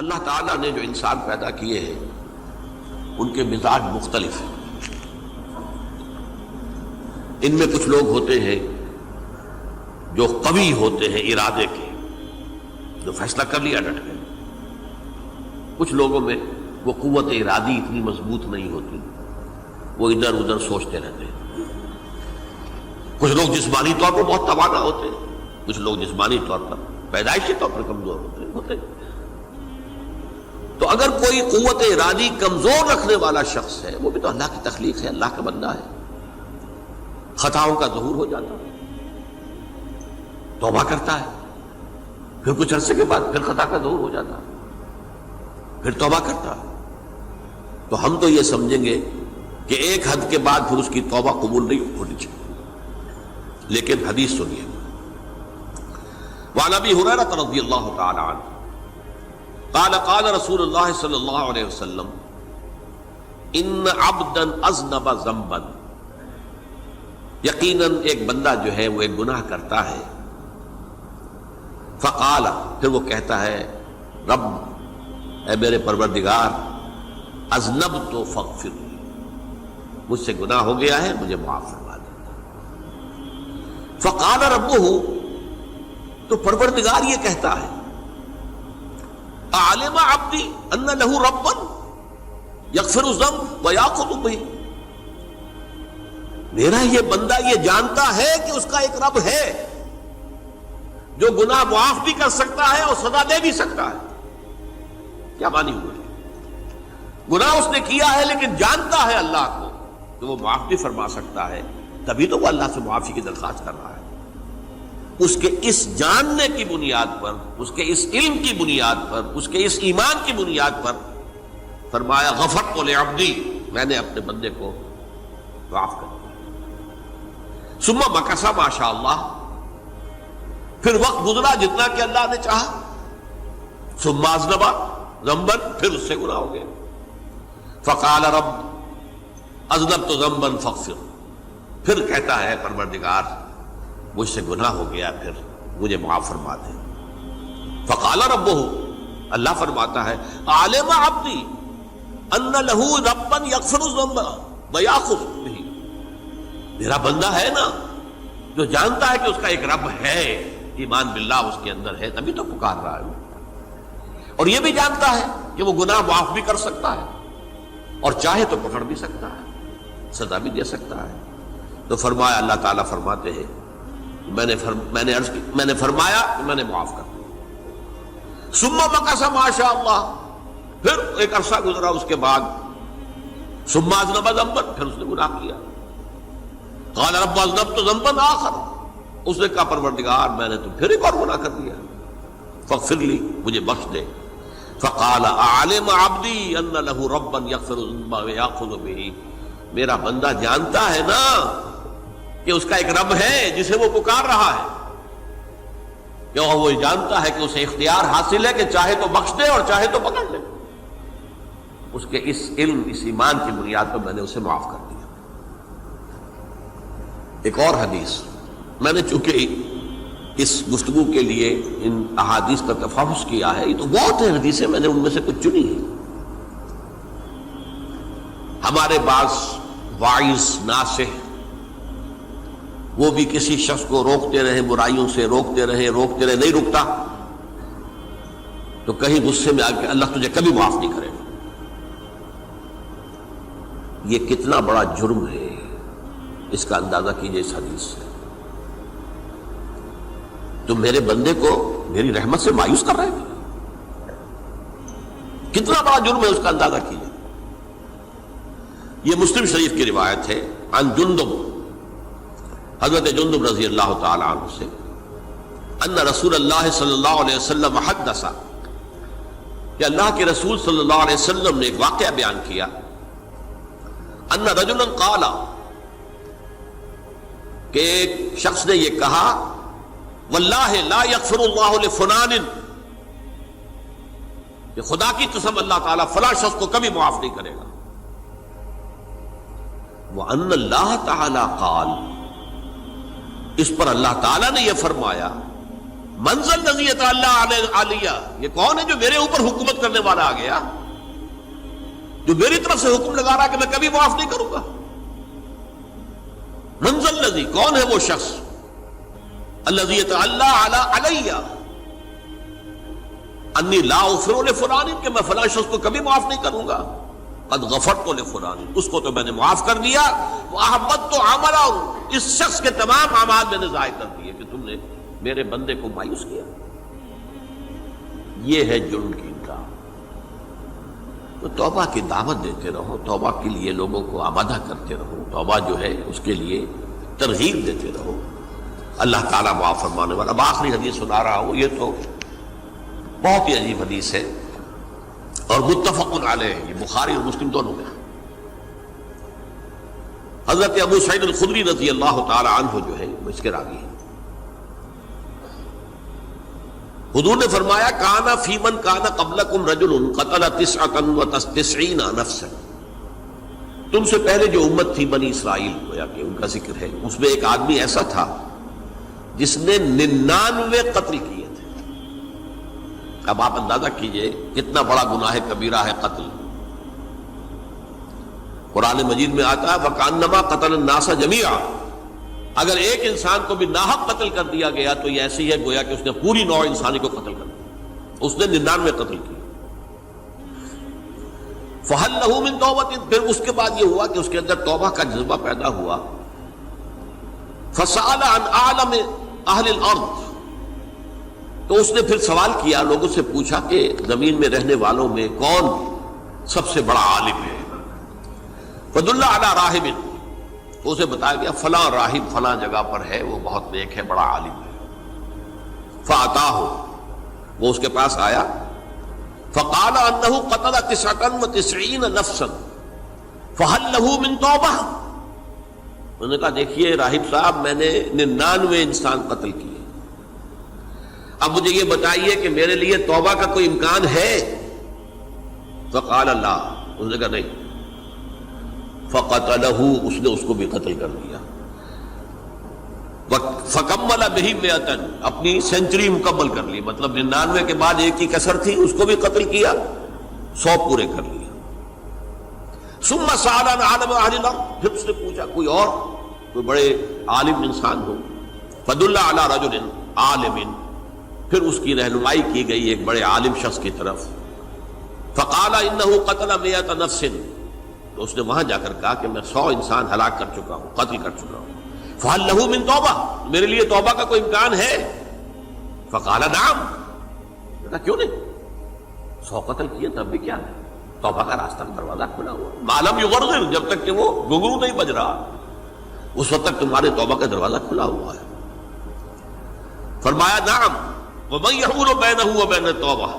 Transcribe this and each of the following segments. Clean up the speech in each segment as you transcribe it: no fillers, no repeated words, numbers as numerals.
اللہ تعالیٰ نے جو انسان پیدا کیے ہیں ان کے مزاج مختلف ہیں. ان میں کچھ لوگ ہوتے ہیں جو قوی ہوتے ہیں ارادے کے، جو فیصلہ کر لیا ڈٹ گئے. کچھ لوگوں میں وہ قوت ارادی اتنی مضبوط نہیں ہوتی، وہ ادھر ادھر سوچتے رہتے ہیں. کچھ لوگ جسمانی طور پر بہت توانا ہوتے ہیں، کچھ لوگ جسمانی طور پر پیدائشی طور پر کمزور ہوتے ہیں. تو اگر کوئی قوت ارادی کمزور رکھنے والا شخص ہے، وہ بھی تو اللہ کی تخلیق ہے، اللہ کا بندہ ہے، خطاؤں کا ظہور ہو جاتا ہے، توبہ کرتا ہے، پھر کچھ عرصے کے بعد پھر خطا کا ظہور ہو جاتا ہے، پھر توبہ کرتا ہے. تو ہم تو یہ سمجھیں گے کہ ایک حد کے بعد پھر اس کی توبہ قبول نہیں ہونی چاہیے. لیکن حدیث سنیے. وعن ابی ہریرہ رضی اللہ تعالی عنہ قال قال رسول اللہ صلی اللہ علیہ وسلم ان عبدا اذنب ذنبا، یقیناً ایک بندہ جو ہے وہ ایک گناہ کرتا ہے. فقال، پھر وہ کہتا ہے رب، اے میرے پروردگار، اذنبت فاغفر، مجھ سے گناہ ہو گیا ہے، مجھے معاف فرما دے. فقال ربہ، تو پروردگار یہ کہتا ہے اعلم عبدی ان لہ ربا یغفر الذنب ویأخذ بہ، میرا یہ بندہ یہ جانتا ہے کہ اس کا ایک رب ہے جو گناہ معاف بھی کر سکتا ہے اور سزا دے بھی سکتا ہے. کیا معنی ہوئے؟ گناہ اس نے کیا ہے لیکن جانتا ہے اللہ کو کہ وہ معاف بھی فرما سکتا ہے، تبھی تو وہ اللہ سے معافی کی درخواست کر رہا ہے. اس کے اس جاننے کی بنیاد پر، اس کے اس علم کی بنیاد پر، اس کے اس ایمان کی بنیاد پر فرمایا غفرت لعبدی، میں نے اپنے بندے کو معاف کر دیا. ثم مکث ما شاء اللہ، پھر وقت گزرا جتنا کہ اللہ نے چاہا. ثم اذنب ذنبا، پھر اس سے گناہ ہو گیا. فقال رب اذنبت ذنبا فاغفر، پھر کہتا ہے پروردگار مجھ سے گناہ ہو گیا، پھر مجھے معاف فرما دے. فقال ربہ، اللہ فرماتا ہے عالم عبدی ان لہ ربا یغفر الذنب ویأخذ بہ، میرا بندہ ہے نا جو جانتا ہے کہ اس کا ایک رب ہے، ایمان باللہ اس کے اندر ہے، تبھی تو پکار رہا ہے. اور یہ بھی جانتا ہے کہ وہ گناہ معاف بھی کر سکتا ہے اور چاہے تو پکڑ بھی سکتا ہے، سزا بھی دے سکتا ہے. تو فرمایا، اللہ تعالیٰ فرماتے ہیں میں نے فرمایا کہ میں نے معاف کر دیا. ثم مکث ما شاء اللہ، پھر ایک عرصہ گزرا اس کے بعد. ثم اذنب ذنبا، پھر اس نے گناہ کیا. قال رب اذنبت ذنبا آخر، اس نے کہا پروردگار میں نے تو پھر ایک اور گناہ کر دیا، فاغفر لی، مجھے بخش دے. فقال اعلم عبدی ان لہ ربا یغفر الذنب ویأخذ بہ، میرا بندہ جانتا ہے نا کہ اس کا ایک رب ہے جسے وہ پکار رہا ہے، کہ وہ جانتا ہے کہ اسے اختیار حاصل ہے کہ چاہے تو بخش دے اور چاہے تو پکڑ لے. اس کے اس علم، اس ایمان کی بنیاد پر میں نے اسے معاف کر دیا. ایک اور حدیث، میں نے چونکہ اس گفتگو کے لیے ان احادیث کا تفحص کیا ہے، یہ تو بہت ہیں حدیثیں، میں نے ان میں سے کچھ چنی ہیں. ہمارے بعض واعظ ناصح وہ بھی کسی شخص کو روکتے رہے، برائیوں سے روکتے رہے، نہیں رکتا تو کہیں غصے میں آ کے اللہ تجھے کبھی معاف نہیں کرے گا. یہ کتنا بڑا جرم ہے، اس کا اندازہ کیجئے اس حدیث سے. تم میرے بندے کو میری رحمت سے مایوس کر رہے ہیں، کتنا بڑا جرم ہے اس کا اندازہ کیجئے. یہ مسلم شریف کی روایت ہے عن جندب، حضرت جندب رضی اللہ تعالی عنہ سے، ان رسول اللہ صلی اللہ علیہ وسلم حدث، کہ اللہ کے رسول صلی اللہ علیہ وسلم نے ایک واقعہ بیان کیا. ان رجلا قال، کہ ایک شخص نے یہ کہا واللہ لا یغفر اللہ لفلان، کہ خدا کی قسم اللہ تعالیٰ فلاں شخص کو کبھی معاف نہیں کرے گا. وَأَنَّ اللَّهَ تَعَالَى قَالَ، اس پر اللہ تعالیٰ نے یہ فرمایا منزل نزیت اللہ علیہ، یہ کون ہے جو میرے اوپر حکومت کرنے والا آ گیا، جو میری طرف سے حکم لگا رہا کہ میں کبھی معاف نہیں کروں گا؟ منزل نزی، کون ہے وہ شخص؟ الذی اللہ علیہ انی لا اغفر لفلان، کہ میں فلاں شخص کو کبھی معاف نہیں کروں گا، قد غفرت لفلان، اس کو تو میں نے معاف کر دیا، واحبطت عملہ، اس شخص کے تمام اعمال میں نے ضائع کر دیے کہ تم نے میرے بندے کو مایوس کیا۔ یہ ہے جرم کی انتہا۔ تو توبہ کی دعوت دیتے رہو، توبہ کے لیے لوگوں کو آمادہ کرتے رہو، توبہ جو ہے اس کے لیے ترغیب دیتے رہو، اللہ تعالیٰ معاف فرمانے والا۔ اب آخری حدیث سنا رہا ہوں، یہ تو بہت ہی عجیب حدیث ہے اور متفق علیہ، یہ بخاری اور مسلم دونوں میں۔ حضرت ابو سعید الخدری رضی اللہ تعالی عنہ جو ہے وہ اس کے راوی ہیں۔ حضور نے فرمایا کانا فی من کانا قبلکم رجل قتل 99 نفسا، تم سے پہلے جو امت تھی بنی اسرائیل، گویا کہ ان کا ذکر ہے، اس میں ایک آدمی ایسا تھا جس نے 99 قتل کیے تھے۔ اب آپ اندازہ کیجئے کتنا بڑا گناہ کبیرہ ہے قتل۔ قرآن مجید میں آتا ہے وَكَأَنَّمَا قَتَلَ النَّاسَ جَمِيعًا، اگر ایک انسان کو بھی ناحق قتل کر دیا گیا تو یہ ایسی ہے گویا کہ اس نے پوری نوع انسانی کو قتل کر دیا، اس نے 99 قتل کی۔ فَهَلْ لَهُ مِن تَوْبَةٍ، پھر اس کے بعد یہ ہوا کہ اس کے اندر توبہ کا جذبہ پیدا ہوا۔ فَسَأَلَ عَنْ أَعْلَمِ أَهْلِ الْأَرْضِ، تو اس نے پھر سوال کیا، لوگوں سے پوچھا کہ زمین میں رہنے والوں میں کون سب سے بڑا عالم ہے؟ فَدُلَّ عَلَى رَاهِبٍ، تو اسے بتایا گیا فلاں راہب فلاں جگہ پر ہے، وہ بہت نیک ہے، بڑا عالم ہے۔ فَأَتَاهُ، وہ اس کے پاس آیا، فَقَالَ أَنَّهُ قَتَلَ 99 نَفْسًا فَهَلْ لَهُ مِن تَوْبَةٍ، انہوں نے کہا دیکھیے راہب صاحب، میں نے 99 انسان قتل کیے، اب مجھے یہ بتائیے کہ میرے لیے توبہ کا کوئی امکان ہے؟ فَقَالَ لَا، اس نے کہا نہیں۔ فَقَتَلَهُ، اس نے اس کو بھی قتل کر دیا۔ فَكَمَّلَ بِهِ 100، اپنی سینچری مکمل کر لی، مطلب 99 کے بعد ایک کی کسر تھی، اس کو بھی قتل کیا، 100 پورے کر لیا۔ ثُمَّ سَأَلَ عَنْ عَالِمِ أَهْلِ الْأَرْضِ، پھر اس نے پوچھا کوئی اور کوئی بڑے عالم انسان ہو۔ فَدُلَّ عَلَى رَجُلٍ عَالِمٍ، پھر اس کی رہنمائی کی گئی ایک بڑے عالم شخص کی طرف۔ فَقَالَ إِنَّهُ قَتَلَ 100 نَفْسٍ، تو اس نے وہاں جا کر کہا کہ میں 100 انسان ہلاک کر چکا ہوں، قتل کر چکا ہوں۔ فَهَلْ لَهُ مِن تَوْبَةٍ، میرے لیے توبہ کا کوئی امکان ہے؟ فَقَالَ نَعَمْ، کہا کیوں نہیں، 100 قتل کیے تب بھی کیا ہے، توبہ کا راستہ دروازہ کھلا ہوا، مَا لَمْ يُغَرْغِرْ، جب تک کہ وہ گھنگرو نہیں بج رہا، اس وقت تک تمہارے توبہ کا دروازہ کھلا ہوا ہے۔ فرمایا نعم، وَمَن يَحُولُ بَيْنَهُ وَبَيْنَ التَّوْبَةِ،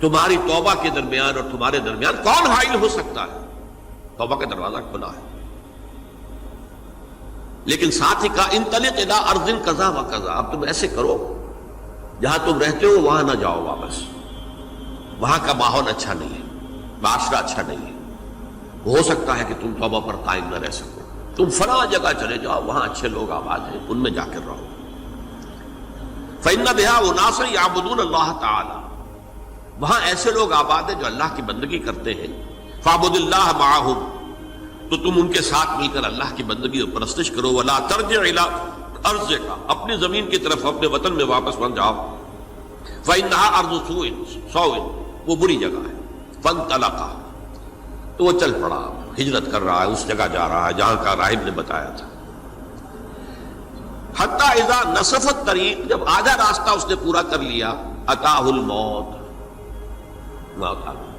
تمہاری توبہ کے درمیان اور تمہارے درمیان کون حائل ہو سکتا ہے؟ توبہ کا دروازہ کھلا ہے۔ لیکن ساتھ ہی کہا انطلق الی ارض کذا و کذا، اب تم ایسے کرو جہاں تم رہتے ہو وہاں نہ جاؤ واپس، وہاں کا ماحول اچھا نہیں ہے، معاشرہ اچھا نہیں ہے، ہو سکتا ہے کہ تم توبہ پر قائم نہ رہ سکو، تم فلاں جگہ چلے جاؤ، وہاں اچھے لوگ آباد ہیں، ان میں جا کر رہو۔ فإن بها أناسا يعبدون اللہ تعالی، وہاں ایسے لوگ آباد ہیں جو اللہ کی بندگی کرتے ہیں۔ فاعبد اللہ معہم، تو تم ان کے ساتھ مل کر اللہ کی بندگی اور پرستش کرو۔ ولا ترجع الی ارضک، اپنی زمین کی طرف اپنے وطن میں واپس بن جاؤ۔ فإنها ارض سوء، وہ بری جگہ ہے۔ فانطلقا، تو وہ چل پڑا، ہجرت کر رہا ہے، اس جگہ جا رہا ہے جہاں کا راہب نے بتایا تھا۔ حتی اذا نصف الطریق، جب آدھا راستہ اس نے پورا کر لیا، اتاہ الموت، موت آ گئی۔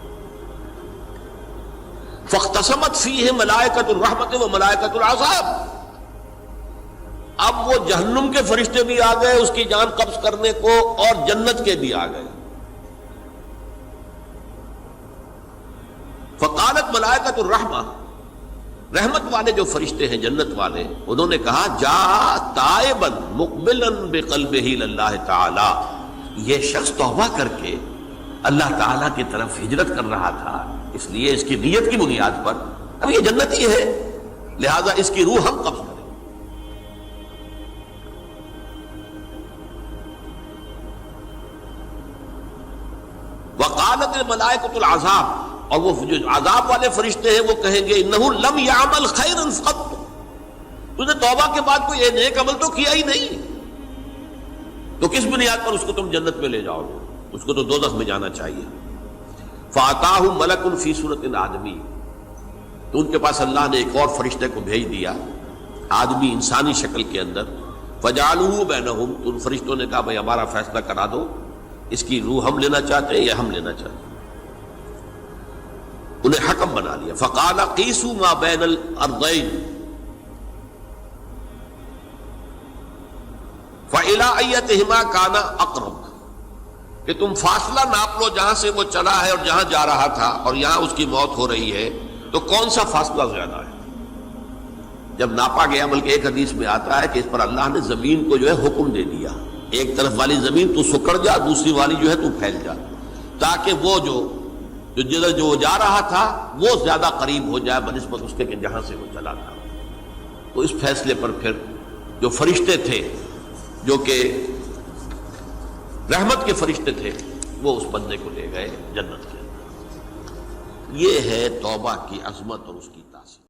فاختصمت فیہ ملائکۃ الرحمت و ملائکۃ العذاب، اب وہ جہنم کے فرشتے بھی آ گئے اس کی جان قبض کرنے کو، اور جنت کے بھی آ گئے۔ فقالت ملائکۃ الرحمہ، رحمت والے جو فرشتے ہیں جنت والے، انہوں نے کہا جا تائبا مقبلا بقلبہ للہ تعالی، یہ شخص توبہ کر کے اللہ تعالیٰ کی طرف ہجرت کر رہا تھا، اس لیے اس کی نیت کی بنیاد پر اب یہ جنتی ہے، لہذا اس کی روح ہم قبض کریں۔ فقالت الملائکۃ العذاب، اور وہ جو عذاب والے فرشتے ہیں وہ کہیں گے انہ لم یعمل خیرا قط، تو نے توبہ کے بعد کوئی نیک عمل تو کیا ہی نہیں، تو کس بنیاد پر اس کو تم جنت میں لے جاؤ گے؟ اس کو تو دوزخ میں جانا چاہیے۔ فاتاہ ملک فی صورت آدمی، تو ان کے پاس اللہ نے ایک اور فرشتے کو بھیج دیا آدمی انسانی شکل کے اندر، فجعلوہ بینہم، تو ان فرشتوں نے کہا بھائی ہمارا فیصلہ کرا دو، اس کی روح ہم لینا چاہتے ہیں یا ہم لینا چاہتے ہیں، انہیں حکم بنا لیا۔ فقال قیسوا ما بین الارضین فإلی ایتہما کان اقرب، کہ تم فاصلہ ناپ لو جہاں سے وہ چلا ہے اور جہاں جا رہا تھا اور یہاں اس کی موت ہو رہی ہے، تو کون سا فاصلہ زیادہ ہے؟ جب ناپا گیا، بلکہ ایک حدیث میں آتا ہے کہ اس پر اللہ نے زمین کو جو ہے حکم دے دیا، ایک طرف والی زمین تو سکڑ جا، دوسری والی جو ہے تو پھیل جا، تاکہ وہ جدھر جو وہ جا رہا تھا وہ زیادہ قریب ہو جائے بنسبت اس کے کہ جہاں سے وہ چلا تھا۔ تو اس فیصلے پر پھر جو فرشتے تھے، جو کہ رحمت کے فرشتے تھے، وہ اس بندے کو لے گئے جنت کے اندر۔ یہ ہے توبہ کی عظمت اور اس کی تاثیر۔